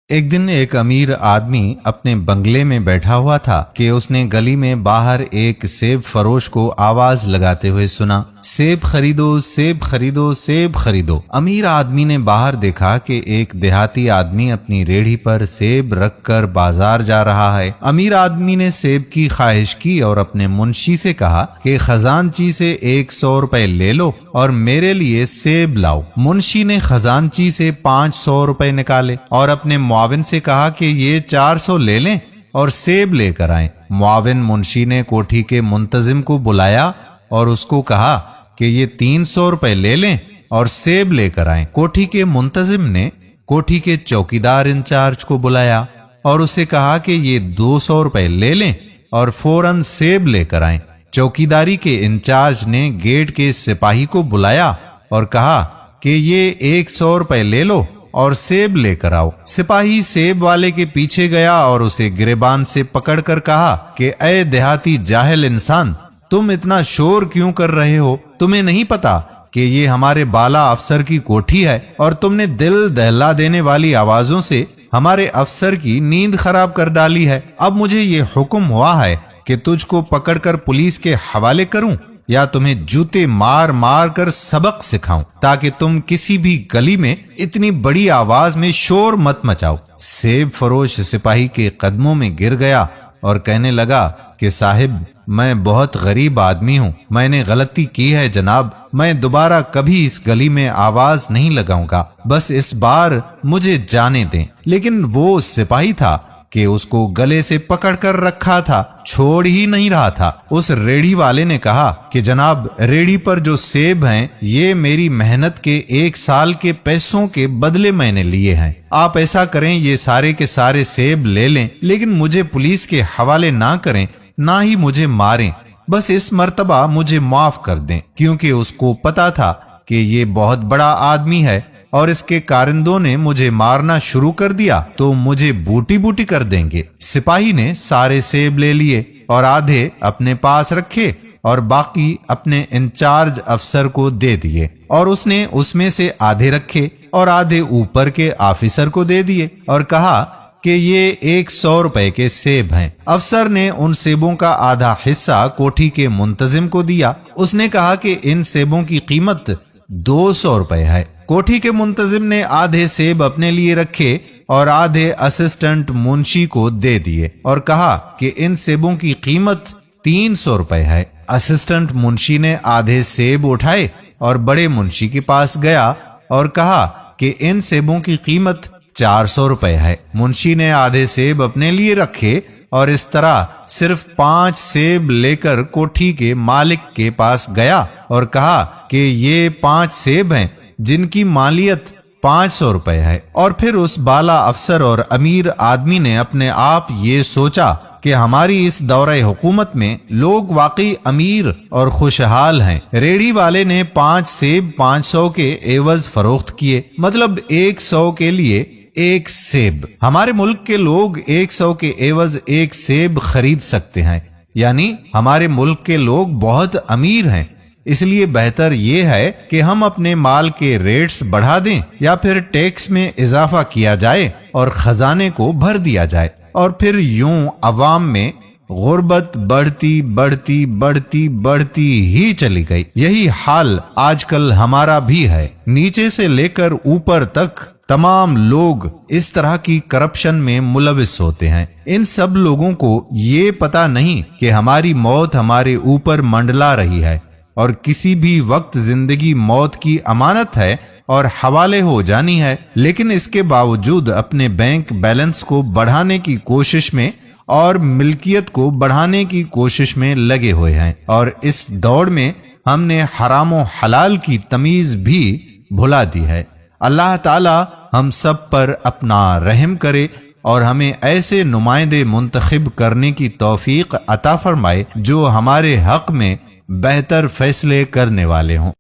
ایک دن ایک امیر آدمی اپنے بنگلے میں بیٹھا ہوا تھا کہ اس نے گلی میں باہر ایک سیب فروش کو آواز لگاتے ہوئے سنا، سیب خریدو، سیب خریدو، سیب خریدو۔ امیر آدمی نے باہر دیکھا کہ ایک دیہاتی آدمی اپنی ریڑھی پر سیب رکھ کر بازار جا رہا ہے۔ امیر آدمی نے سیب کی خواہش کی اور اپنے منشی سے کہا کہ خزانچی سے 100 روپے لے لو اور میرے لیے سیب لاؤ۔ منشی نے خزانچی سے 500 روپے نکالے اور اپنے معاون سے کہا کہ یہ 400 لے لیں اور سیب لے کر آئیں۔ معاون منشی نے کوٹھی کے منتظم کو بلایا اور اس کو کہا کہ یہ 300 روپے لے لیں اور سیب لے کر آئیں۔ کوٹھی کے منتظم نے کوٹھی کے چوکیدار انچارج کو بلایا اور اسے کہا کہ یہ 200 روپے لے لیں اور فوراً سیب لے کر آئیں۔ چوکیداری کے انچارج نے گیٹ کے سپاہی کو بلایا اور کہا کہ یہ 100 روپے لے لو اور سیب لے کر آؤ۔ سپاہی سیب والے کے پیچھے گیا اور اسے گریبان سے پکڑ کر کہا کہ اے دیہاتی جاہل انسان، تم اتنا شور کیوں کر رہے ہو؟ تمہیں نہیں پتا کہ یہ ہمارے بالا افسر کی کوٹھی ہے اور تم نے دل دہلا دینے والی آوازوں سے ہمارے افسر کی نیند خراب کر ڈالی ہے۔ اب مجھے یہ حکم ہوا ہے کہ تجھ کو پکڑ کر پولیس کے حوالے کروں یا تمہیں جوتے مار مار کر سبق سکھاؤں تاکہ تم کسی بھی گلی میں اتنی بڑی آواز میں شور مت مچاؤ۔ سیب فروش سپاہی کے قدموں میں گر گیا اور کہنے لگا کہ صاحب، میں بہت غریب آدمی ہوں، میں نے غلطی کی ہے جناب، میں دوبارہ کبھی اس گلی میں آواز نہیں لگاؤں گا، بس اس بار مجھے جانے دیں۔ لیکن وہ سپاہی تھا کہ اس کو گلے سے پکڑ کر رکھا تھا، چھوڑ ہی نہیں رہا تھا۔ اس ریڑھی والے نے کہا کہ جناب، ریڑھی پر جو سیب ہیں یہ میری محنت کے 1 سال کے پیسوں کے بدلے میں نے لیے ہیں۔ آپ ایسا کریں، یہ سارے کے سارے سیب لے لیں، لیکن مجھے پولیس کے حوالے نہ کریں، نہ ہی مجھے ماریں، بس اس مرتبہ مجھے معاف کر دیں۔ کیونکہ اس کو پتا تھا کہ یہ بہت بڑا آدمی ہے اور اس کے کارندوں نے مجھے مارنا شروع کر دیا تو مجھے بوٹی بوٹی کر دیں گے۔ سپاہی نے سارے سیب لے لیے اور آدھے اپنے پاس رکھے اور باقی اپنے انچارج افسر کو دے دیے، اور اس نے اس میں سے آدھے رکھے اور آدھے اوپر کے آفیسر کو دے دیے اور کہا کہ یہ 100 روپے کے سیب ہیں۔ افسر نے ان سیبوں کا آدھا حصہ کوٹھی کے منتظم کو دیا۔ اس نے کہا کہ ان سیبوں کی قیمت 200 روپے ہے۔ کوٹھی کے منتظم نے آدھے سیب اپنے لیے رکھے اور آدھے اسسٹنٹ منشی کو دے دیے اور کہا کہ ان سیبوں کی قیمت 300 روپے ہے۔ اسسٹنٹ منشی نے آدھے سیب اٹھائے اور بڑے منشی کے پاس گیا اور کہا کہ ان سیبوں کی قیمت 400 روپے ہے۔ منشی نے آدھے سیب اپنے لیے رکھے اور اس طرح صرف 5 سیب لے کر کوٹھی کے مالک کے پاس گیا اور کہا کہ یہ 5 سیب ہیں جن کی مالیت 500 روپے ہے۔ اور پھر اس بالا افسر اور امیر آدمی نے اپنے آپ یہ سوچا کہ ہماری اس دورہ حکومت میں لوگ واقعی امیر اور خوشحال ہیں۔ ریڑھی والے نے 5 سیب 500 کے عوض فروخت کیے، مطلب 100 کے لیے 1 سیب۔ ہمارے ملک کے لوگ 100 کے عوض 1 سیب خرید سکتے ہیں، یعنی ہمارے ملک کے لوگ بہت امیر ہیں۔ اس لیے بہتر یہ ہے کہ ہم اپنے مال کے ریٹس بڑھا دیں یا پھر ٹیکس میں اضافہ کیا جائے اور خزانے کو بھر دیا جائے، اور پھر یوں عوام میں غربت بڑھتی بڑھتی بڑھتی بڑھتی ہی چلی گئی۔ یہی حال آج کل ہمارا بھی ہے۔ نیچے سے لے کر اوپر تک تمام لوگ اس طرح کی کرپشن میں ملوث ہوتے ہیں۔ ان سب لوگوں کو یہ پتا نہیں کہ ہماری موت ہمارے اوپر منڈلا رہی ہے اور کسی بھی وقت زندگی موت کی امانت ہے اور حوالے ہو جانی ہے، لیکن اس کے باوجود اپنے بینک بیلنس کو بڑھانے کی کوشش میں اور ملکیت کو بڑھانے کی کوشش میں لگے ہوئے ہیں، اور اس دوڑ میں ہم نے حرام و حلال کی تمیز بھی بھلا دی ہے۔ اللہ تعالی ہم سب پر اپنا رحم کرے اور ہمیں ایسے نمائندے منتخب کرنے کی توفیق عطا فرمائے جو ہمارے حق میں بہتر فیصلے کرنے والے ہوں۔